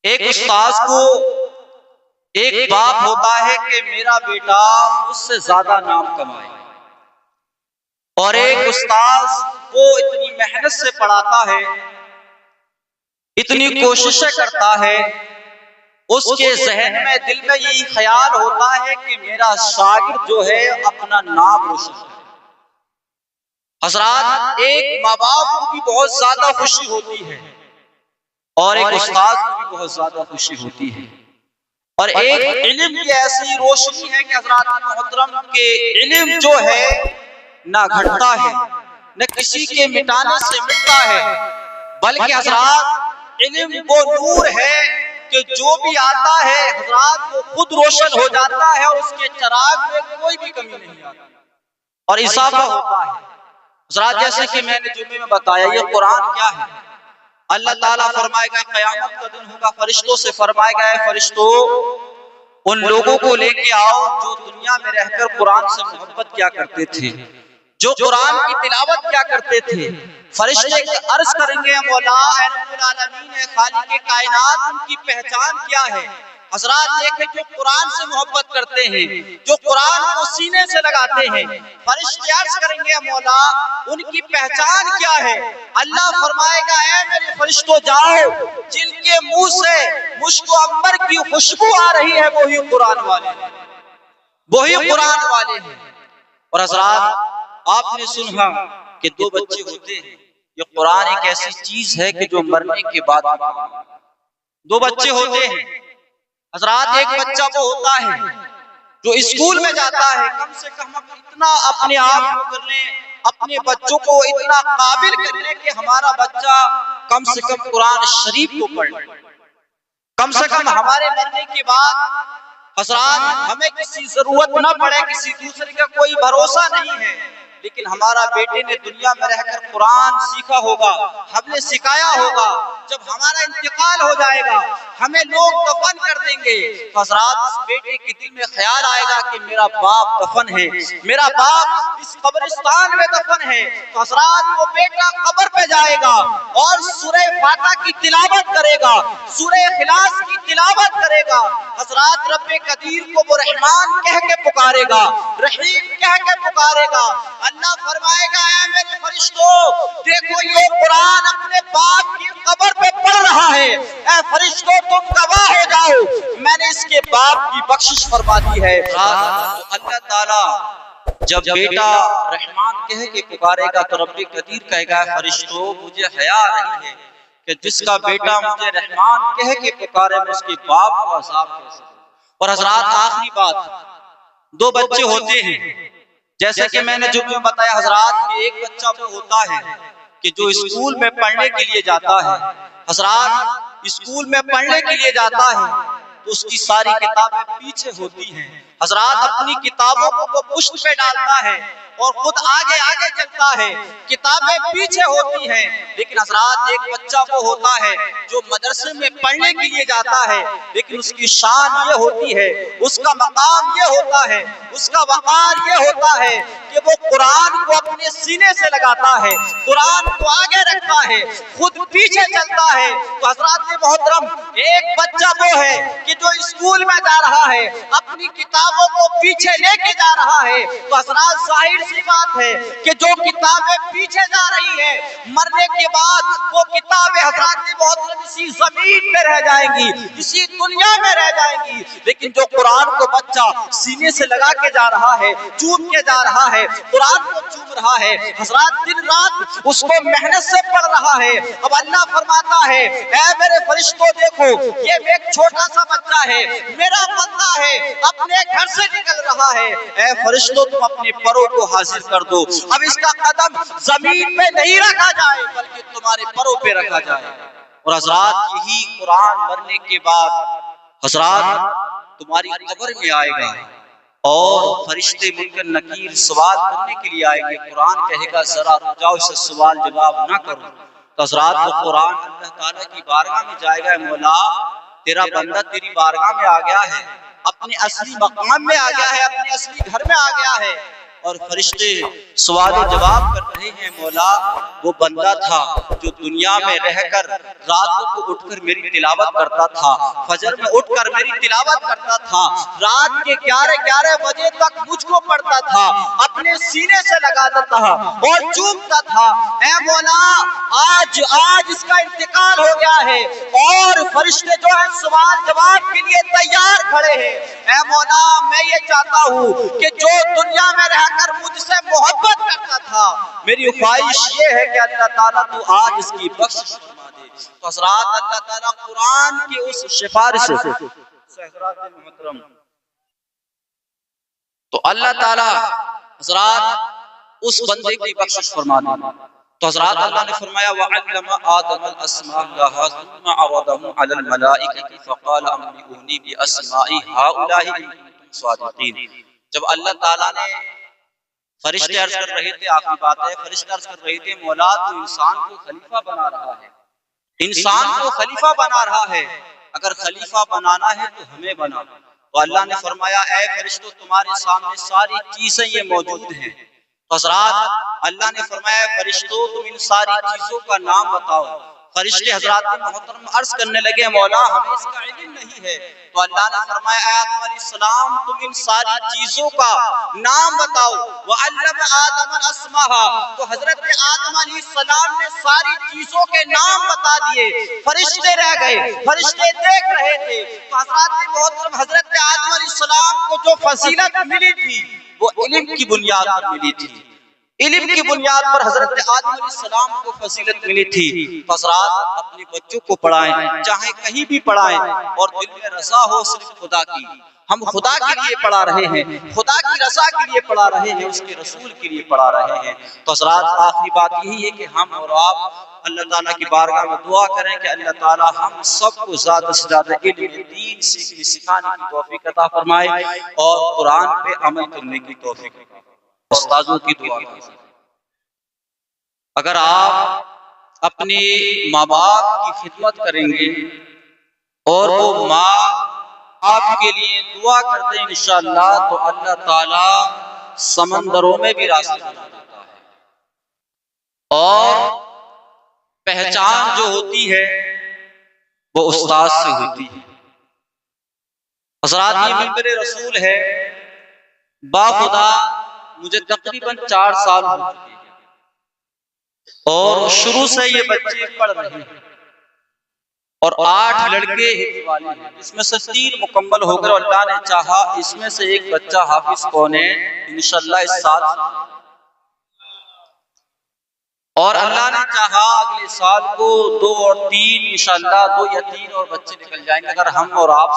ایک استاذ کو ایک باپ ہوتا ہے کہ میرا بیٹا مجھ سے زیادہ نام کمائے، اور ایک استاذ وہ اتنی محنت سے پڑھاتا ہے، اتنی کوششیں کرتا ہے، اس کے ذہن میں دل میں یہی خیال ہوتا ہے کہ میرا شاگرد جو ہے اپنا نام روشن کرے۔ حضرات، ایک ماں باپ کو بھی بہت زیادہ خوشی ہوتی ہے اور ایک استاذ کو بھی بہت زیادہ خوشی ہوتی ہے، اور ایک علم کی ایسی روشنی ہے کہ حضرات محترم کے علم جو ہے نہ گھٹتا ہے نہ کسی کے مٹانے سے مٹتا ہے، بلکہ حضرات علم وہ نور ہے کہ جو بھی آتا ہے حضرات وہ خود روشن ہو جاتا ہے اور اس کے چراغ میں کوئی بھی کمی نہیں آتی اور اضافہ ہوتا ہے۔ حضرات، جیسے کہ میں نے جمعے میں بتایا، یہ قرآن کیا ہے؟ اللہ تعالیٰ فرمائے گا قیامت کا دن ہوگا، فرشتوں سے فرمائے گا اے فرشتوں ان لوگوں کو لے کے آؤ جو دنیا میں رہ کر قرآن سے محبت کیا کرتے تھے، جو قرآن کی تلاوت کیا کرتے تھے۔ فرشتے عرض کریں گے مولا اے رب العالمین، اے خالق کائنات، ان کی پہچان کیا ہے؟ حضرات دیکھیں، جو قرآن سے محبت کرتے ہیں، جو قرآن کو سینے سے لگاتے ہیں، فرشتے عرض کریں گے مولا ان کی پہچان کیا ہے؟ اللہ فرمائے گا اے میرے فرشتوں جاؤ، جن کے منہ سے مشک و عنبر کی خوشبو آ رہی ہے وہی قرآن والے ہیں، وہی قرآن والے ہیں۔ اور حضرات آپ نے سنا کہ دو بچے ہوتے ہیں، یہ قرآن ایک ایسی چیز ہے کہ جو مرنے کے بعد دو بچے ہوتے ہیں۔ حضرات ایک بچہ وہ ہوتا ہے جو اسکول میں جاتا ہے، کم سے کم اتنا اپنے آپ کو کر لیں، اپنے بچوں کو اتنا قابل کر لیں کہ ہمارا بچہ کم سے کم قرآن شریف کو پڑھ لے، کم سے کم ہمارے مرنے کے بعد حضرات ہمیں کسی ضرورت نہ پڑے، کسی دوسرے کا کوئی بھروسہ نہیں ہے، لیکن ہمارا بیٹے نے دنیا میں رہ کر قرآن سیکھا ہوگا، ہم نے سکھایا ہوگا، جب ہمارا انتقال ہو جائے گا ہمیں لوگ دفن کر دیں گے، حضرات اس بیٹے کے دل میں خیال آئے گا کہ میرا باپ دفن ہے، میرا باپ اس قبرستان میں دفن ہے، تو حضرات وہ بیٹا قبر پہ جائے گا اور سورہ فاتحہ کی تلاوت کرے گا، سورہ اخلاص کی تلاوت کرے گا۔ حضرات رب قدیر کو وہ رحمان کہہ کے پکارے گا، رحیم کہہ کے پکارے گا۔ اللہ فرمائے گا اے میرے فرشتوں دیکھو یہ قرآن اپنے باپ کی قبر پہ پڑھ رہا ہے، اے فرشتوں تم گواہ ہو جاؤ، میں نے اس کے باپ کی بخشش فرما دی ہے۔ اللہ تعالیٰ جب بیٹا رحمان کہہ کے پکارے گا تو رب قدیر کہے گا اے فرشتوں مجھے حیا آ رہی ہے کہ جس کا بیٹا مجھے رحمان کہہ کے پکارے میں اس کے باپ کو عذاب کیسے دوں۔ اور حضرات آخری بات، دو بچے ہوتے ہیں، جیسے کہ میں نے جو بتایا حضرات کہ ایک بچہ وہ ہوتا ہے کہ جو اسکول میں پڑھنے کے لیے جاتا ہے، حضرات اسکول میں پڑھنے کے لیے جاتا ہے تو اس کی ساری کتابیں پیچھے ہوتی ہیں، حضرات اپنی کتابوں کو وہ پشت پہ ڈالتا ہے اور خود آگے آگے چلتا ہے، کتابیں پیچھے ہوتی ہیں، لیکن حضرات ایک بچہ وہ ہوتا ہے جو مدرسے میں پڑھنے کے لیے جاتا ہے، لیکن اس کی شان یہ ہوتی ہے، اس کا مقام یہ ہوتا ہے، اس کا وقار یہ ہوتا ہے کہ وہ قرآن کو اپنے سینے سے لگاتا ہے، قرآن کو آگے رکھتا ہے، خود پیچھے چلتا ہے۔ تو حضرات محترم ایک بچہ وہ ہے کہ جو اسکول میں جا رہا ہے اپنی کتابوں کو پیچھے لے کے جا رہا ہے، تو حضرات ظاہر سی بات ہے کہ جو کتابیں پیچھے جا رہی ہے مرنے کے بعد وہ کتابیں حضرات محترم اسی زمین پہ رہ جائیں گی، اسی دنیا میں رہ جائیں گی، لیکن جو قرآن کو بچہ سینے سے لگا کے جا رہا ہے، چوم کے جا رہا ہے، قرآن کو چوم رہا ہے، حضرات دن رات اس کو محنت سے پڑھ رہا ہے۔ اب اللہ فرماتا ہے اے میرے فرشتوں دیکھو یہ ایک چھوٹا سا بچہ ہے، میرا بندہ ہے، اپنے گھر سے نکل رہا ہے، اے فرشتوں تم اپنے پروں کو حاضر کر دو، اب اس کا قدم زمین پہ نہیں رکھا جائے بلکہ تمہارے پروں پہ رکھا جائے۔ اور حضرات یہی قرآن مرنے کے بعد حضرات تمہاری قبر میں آئے گا اور فرشتے منکر نکیر سوال کرنے کے لیے آئیں گے، قرآن کہے گا ذرا رک جاؤ اسے سوال جواب نہ کرو، تو حضرات وہ قرآن اللہ تعالیٰ کی بارگاہ میں جائے گا، مولا تیرا بندہ تیری بارگاہ میں آ گیا ہے، اپنے اصلی مقام میں آ گیا ہے، اپنے اصلی گھر میں آ گیا ہے، اور فرشتے سوال و جواب کر رہے ہیں، مولا وہ بندہ تھا جو دنیا میں رہ کر راتوں کو اٹھ کر میری تلاوت کرتا تھا، فجر میں اٹھ کر میری تلاوت کرتا تھا، رات کے 11 بجے تک مجھ کو پڑھتا تھا، اپنے سینے سے لگاتا تھا اور چومتا تھا۔ اے مولا آج اس کا انتقال ہو گیا ہے اور فرشتے جو ہے سوال جواب کے لیے تیار کھڑے ہیں۔ اے مولا میں یہ چاہتا ہوں کہ جو دنیا میں رہ کر مجھ سے محبت کرتا تھا، میری خواہش یہ ہے کہ اللہ تعالیٰ تو آج اس کی بخشش فرما دے۔ تو حضرات اللہ تعالیٰ قرآن کی اس سفارش سے حضرات محترم، تو اللہ تعالیٰ حضرات اس بندے کی بخشش فرما دے۔ تو حضرات اللہ نے فرمایا وَعَلَّمَ آدَمَ الْأَسْمَاءَ كُلَّهَا ثُمَّ عَرَضَهُمْ عَلَى الْمَلَائِكَةِ فَقَالَ أَنبِئُونِي بِأَسْمَاءِ هَؤُلَاءِ إِن كُنتُمْ صَادِقِينَ۔ جب اللہ تعالیٰ نے فرشتے عرض کر رہے تھے، آخری بات ہے، فرشتے عرض کر رہے تھے مولا تو انسان کو خلیفہ بنا رہا ہے، انسان کو خلیفہ بنا رہا ہے، اگر خلیفہ بنانا ہے تو ہمیں بنا۔ تو اللہ نے فرمایا اے فرشتوں تمہارے سامنے ساری چیزیں یہ موجود ہیں۔ حضرات اللہ نے فرمایا فرشتوں تم ان ساری چیزوں کا نام بتاؤ۔ فرشتے حضرات محترم عرض کرنے لگے مولا ہمیں اس کا علم نہیں ہے۔ تو اللہ نے فرمایا اے آدم علیہ السلام تم ان ساری چیزوں کا نام بتاؤ۔ وَعَلَّمَ آدَمَ الْأَسْمَاءَ، تو حضرت آدم علیہ السلام نے ساری چیزوں کے نام بتا دیے، فرشتے رہ گئے، فرشتے دیکھ رہے تھے۔ تو حضرات محترم حضرت آدم علیہ السلام کو جو فضیلت ملی تھی وہ علم کی بنیاد پر ملی تھی، علم کی بنیاد پر حضرت آدم علیہ السلام کو فضیلت ملی تھی۔ حضرات اپنے بچوں کو پڑھائیں، چاہے کہیں بھی پڑھائیں، اور دل میں رضا ہو صرف خدا کی، ہم خدا کے لیے پڑھا رہے ہیں، خدا کی رضا کے لیے پڑھا رہے ہیں، اس کے رسول کے لیے پڑھا رہے ہیں۔ تو حضرات آخری بات یہی ہے کہ ہم اور آپ اللہ تعالیٰ کی بارگاہ میں دعا کریں کہ اللہ تعالیٰ ہم سب کو زیادہ سے زیادہ علم دین سکھانے کی توفیق عطا فرمائے اور قرآن پہ عمل کرنے کی توفیق عطا فرمائے۔ استاذوں کی دعا کریں، اگر آپ اپنے ماں باپ کی خدمت کریں گے اور وہ ماں آپ کے لیے دعا کرتے ہیں انشاءاللہ تو اللہ تعالیٰ سمندروں میں بھی راستے بنا دیتا ہے، اور پہچان جو ہوتی ہے وہ استاد سے ہوتی ہے۔ حضرات یہ منبر رسول ہے، باخدا مجھے تقریباً 4 سال ہو چکے ہیں اور شروع سے یہ بچے پڑھ رہے ہیں اور 8 لڑکے حفظ والے ہیں، اس میں سے 3 مکمل ہو کر اللہ نے چاہا اس میں سے ایک بچہ حافظ کونے انشاءاللہ اس سال اور اللہ نے چاہا اگلے سال کو 2 اور 3 انشاءاللہ 2 یا 3 اور بچے نکل جائیں گے اگر ہم اور آپ